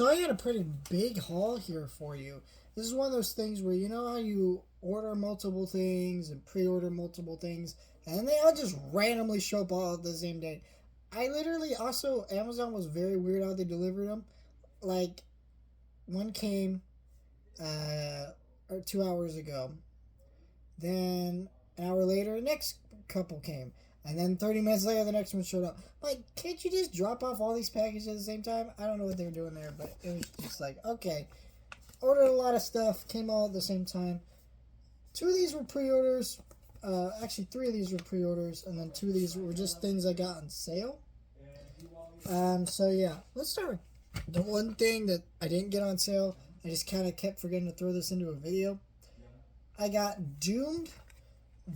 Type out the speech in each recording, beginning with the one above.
So I got a pretty big haul here for you. This is one of those things where you know how you order multiple things and pre-order multiple things, and they all just randomly show up all at the same day. I literally also Amazon was very weird how they delivered them. Like one came or 2 hours ago, then an hour later, the next couple came. And then 30 minutes later, the next one showed up. Like, can't you just drop off all these packages at the same time? I don't know what they were doing there, but it was just like, okay. Ordered a lot of stuff, came all at the same time. Two of these were pre-orders. Actually, three of these were pre-orders, and then two of these were just things I got on sale. So yeah, let's start with the one thing that I didn't get on sale. I just kind of kept forgetting to throw this into a video. I got Doomed,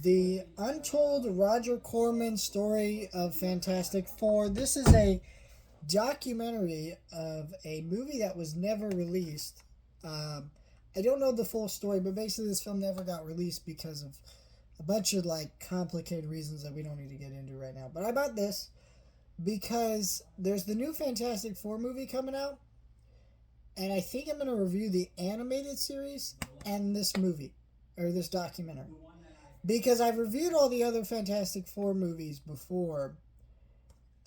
the untold Roger Corman story of Fantastic Four. This is a documentary of a movie that was never released. I don't know the full story, but basically this film never got released because of a bunch of like complicated reasons that we don't need to get into right now. But I bought this because there's the new Fantastic Four movie coming out, and I think I'm going to review the animated series and this movie, or this documentary. Because I've reviewed all the other Fantastic Four movies before,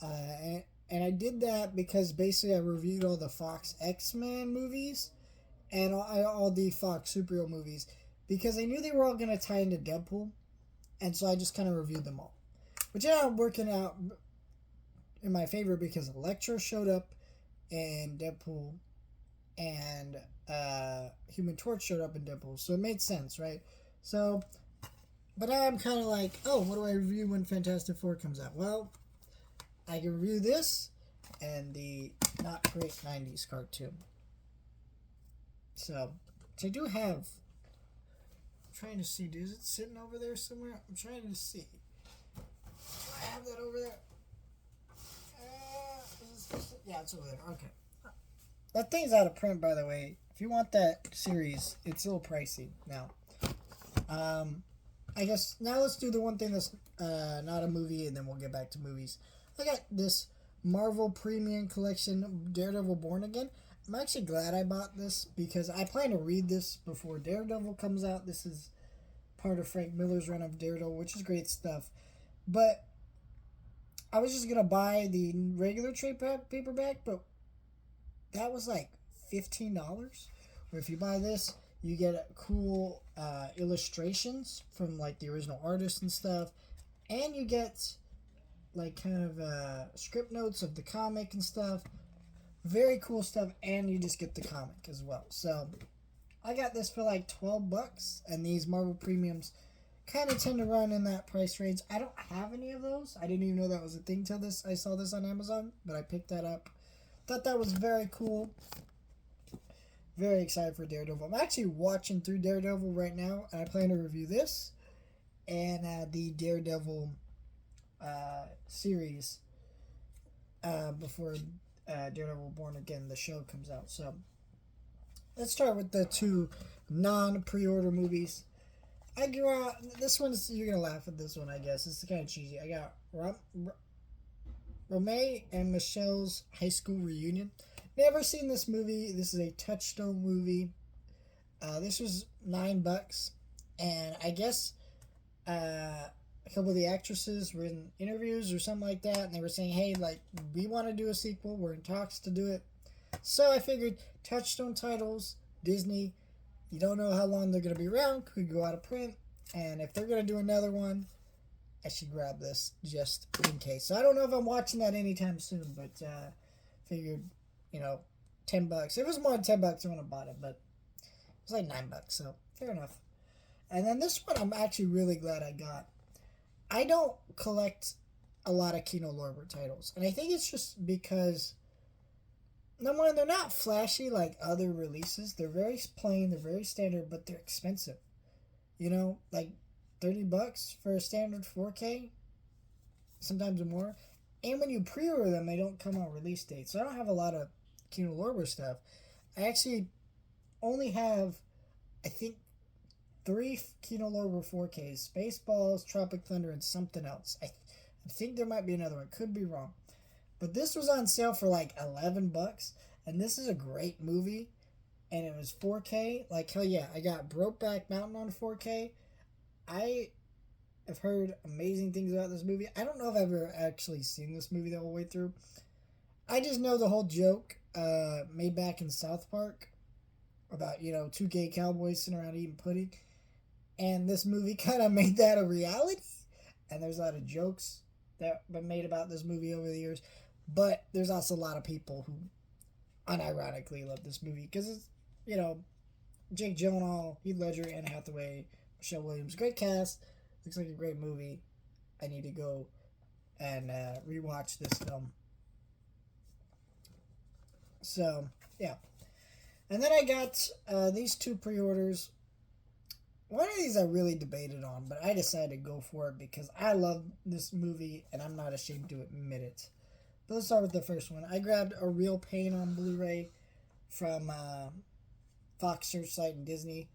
and I did that because basically I reviewed all the Fox X-Men movies and all the Fox superhero movies because I knew they were all going to tie into Deadpool, and so I just kind of reviewed them all. Which ended up working out in my favor because Electro showed up in Deadpool and Human Torch showed up in Deadpool, so it made sense, right? So, but now I'm kind of like, oh, what do I review when Fantastic Four comes out? Well, I can review this and the not great 90s cartoon. So, which I do have. I'm trying to see. Is it sitting over there somewhere? I'm trying to see. Do I have that over there? Yeah, it's over there. Okay. That thing's out of print, by the way. If you want that series, it's a little pricey now. I guess now let's do the one thing that's not a movie, and then we'll get back to movies. I got this Marvel Premium Collection Daredevil Born Again. I'm actually glad I bought this because I plan to read this before Daredevil comes out. This is part of Frank Miller's run of Daredevil, which is great stuff. But I was just going to buy the regular trade paperback, but that was like $15. Or if you buy this, you get cool illustrations from like the original artist and stuff, and you get like kind of script notes of the comic and stuff. Very cool stuff, and you just get the comic as well. So I got this for like $12, and these Marvel Premiums kind of tend to run in that price range. I don't have any of those. I didn't even know that was a thing till I saw this on Amazon, but I picked that up. Thought that was very cool. Very excited for Daredevil. I'm actually watching through Daredevil right now, and I plan to review this and the Daredevil series before Daredevil Born Again, the show, comes out. So let's start with the two non-pre-order movies. This one's, you're going to laugh at this one, I guess. It's kind of cheesy. I got Romeo and Michelle's high school reunion. Never seen this movie. This is a Touchstone movie. This was $9, and I guess a couple of the actresses were in interviews or something like that, and they were saying, hey, like, we want to do a sequel. We're in talks to do it. So I figured Touchstone titles, Disney, you don't know how long they're going to be around. Could go out of print. And if they're going to do another one, I should grab this just in case. So I don't know if I'm watching that anytime soon, but figured, $10. If it was more than $10, I wouldn't have bought it, but it was like $9, so fair enough. And then this one I'm actually really glad I got. I don't collect a lot of Kino Lorber titles, and I think it's just because, number one, they're not flashy like other releases. They're very plain, they're very standard, but they're expensive. Like $30 for a standard 4K, sometimes more. And when you pre-order them, they don't come on release date. So I don't have a lot of Kino Lorber stuff. I actually only have, I think, 3 Kino Lorber 4Ks. Spaceballs, Tropic Thunder, and something else. I think there might be another one. Could be wrong. But this was on sale for like $11. And this is a great movie, and it was 4K. Like, hell yeah, I got Brokeback Mountain on 4K. I have heard amazing things about this movie. I don't know if I've ever actually seen this movie the whole way through. I just know the whole joke made back in South Park about, two gay cowboys sitting around eating pudding. And this movie kind of made that a reality. And there's a lot of jokes that have been made about this movie over the years. But there's also a lot of people who unironically love this movie because it's, Jake Gyllenhaal, Heath Ledger, Anne Hathaway, Michelle Williams. Great cast. Looks like a great movie. I need to go and rewatch this film. So, yeah. And then I got these two pre-orders. One of these I really debated on, but I decided to go for it because I love this movie and I'm not ashamed to admit it. But let's start with the first one. I grabbed A Real Pain on Blu-ray from Fox Searchlight and Disney.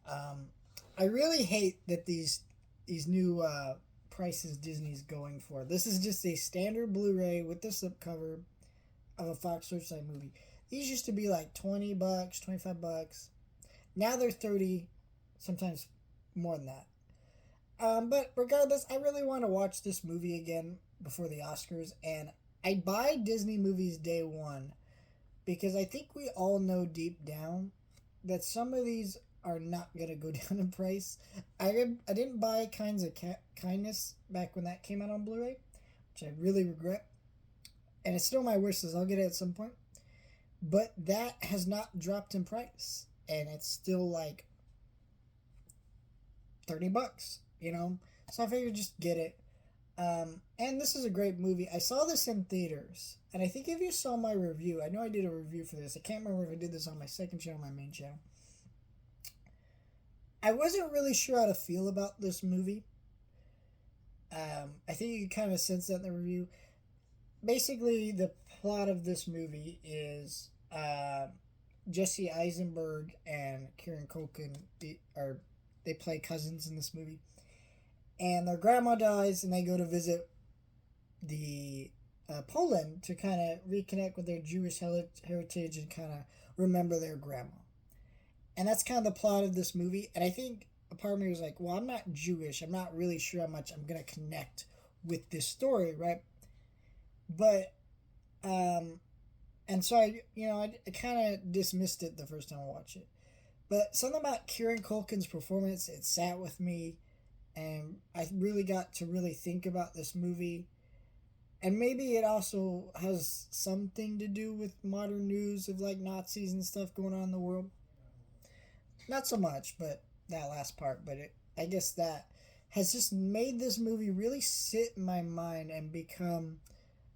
I really hate that these new prices Disney's going for. This is just a standard Blu-ray with the slipcover of a Fox Searchlight movie. These used to be like $20, $25. Now they're $30, sometimes more than that. But regardless, I really want to watch this movie again before the Oscars, and I buy Disney movies day one because I think we all know deep down that some of these are not going to go down in price. I didn't buy Kinds of Kindness back when that came out on Blu-ray, which I really regret. And it's still my wish list. I'll get it at some point. But that has not dropped in price. And it's still like $30, So I figured just get it. And this is a great movie. I saw this in theaters. And I think if you saw my review, I know I did a review for this. I can't remember if I did this on my second channel or my main channel. I wasn't really sure how to feel about this movie. I think you kind of sense that in the review. Basically, the plot of this movie is Jesse Eisenberg and Kieran Culkin they play cousins in this movie, and their grandma dies, and they go to visit the Poland to kind of reconnect with their Jewish heritage and kind of remember their grandma. And that's kind of the plot of this movie. And I think a part of me was like, well, I'm not Jewish. I'm not really sure how much I'm going to connect with this story, right? But, and so I kind of dismissed it the first time I watched it. But something about Kieran Culkin's performance, it sat with me. And I really got to really think about this movie. And maybe it also has something to do with modern news of like Nazis and stuff going on in the world. Not so much, but that last part. But I guess that has just made this movie really sit in my mind and become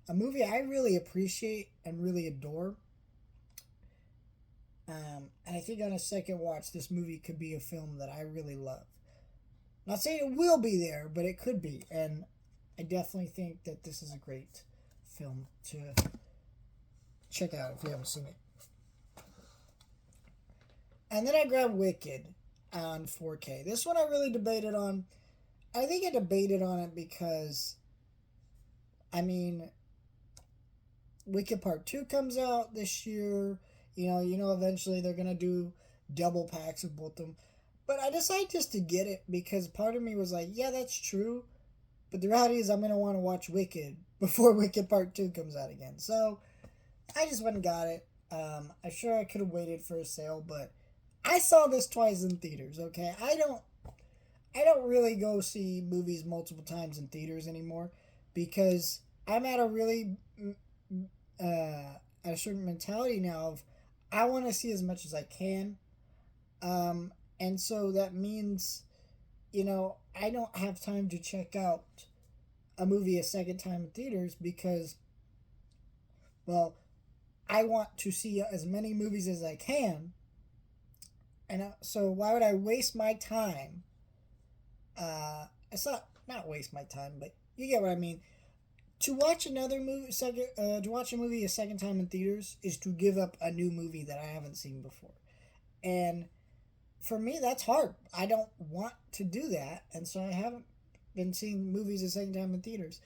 a movie I really appreciate and really adore. And I think on a second watch, this movie could be a film that I really love. Not saying it will be there, but it could be. And I definitely think that this is a great film to check out if you haven't seen it. And then I grabbed Wicked on 4K. This one I really debated on. I think I debated on it because, Wicked Part 2 comes out this year. Eventually they're going to do double packs of both of them. But I decided just to get it because part of me was like, yeah, that's true. But the reality is I'm going to want to watch Wicked before Wicked Part 2 comes out again. So I just went and got it. I'm sure I could have waited for a sale, but I saw this twice in theaters, okay? I don't really go see movies multiple times in theaters anymore because I'm at a certain mentality now of I want to see as much as I can. And so that means, I don't have time to check out a movie a second time in theaters because, well, I want to see as many movies as I can. And so why would I waste my time? It's not waste my time, but you get what I mean. To watch another movie to watch a movie a second time in theaters is to give up a new movie that I haven't seen before. And for me, that's hard. I don't want to do that, and so I haven't been seeing movies a second time in theaters.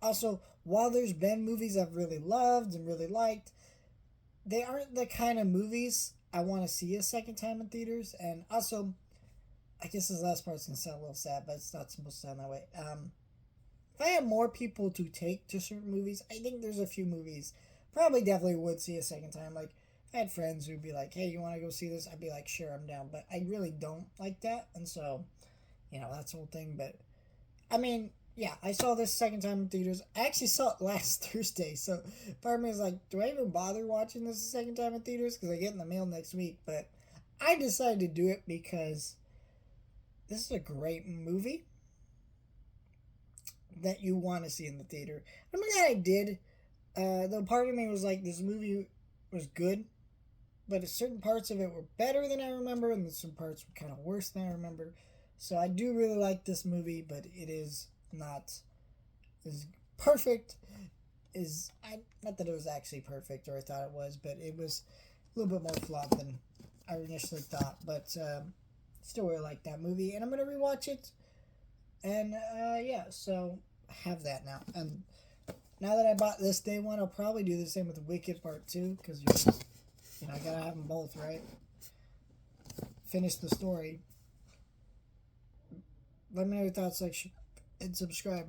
Also, while there's been movies I've really loved and really liked, they aren't the kind of movies I want to see a second time in theaters. And also, I guess this last part's gonna sound a little sad, but it's not supposed to sound that way. If I had more people to take to certain movies, I think there's a few movies probably definitely would see a second time. Like, if I had friends who'd be like, "Hey, you want to go see this?" I'd be like, "Sure, I'm down." But I really don't like that, and so that's the whole thing. But I mean, yeah, I saw this second time in theaters. I actually saw it last Thursday, so part of me is like, do I even bother watching this a second time in theaters? Because I get in the mail next week. But I decided to do it because this is a great movie that you want to see in the theater. I'm glad I did. Though part of me was like, this movie was good, but certain parts of it were better than I remember, and some parts were kind of worse than I remember. So I do really like this movie, but it is not as perfect as not that it was actually perfect or I thought it was, but it was a little bit more flawed than I initially thought. But still really like that movie, and I'm gonna rewatch it. And yeah, so I have that now. And now that I bought this day one, I'll probably do the same with Wicked Part 2, because I gotta have them both, right? Finish the story. Let me know your thoughts, like, and subscribe.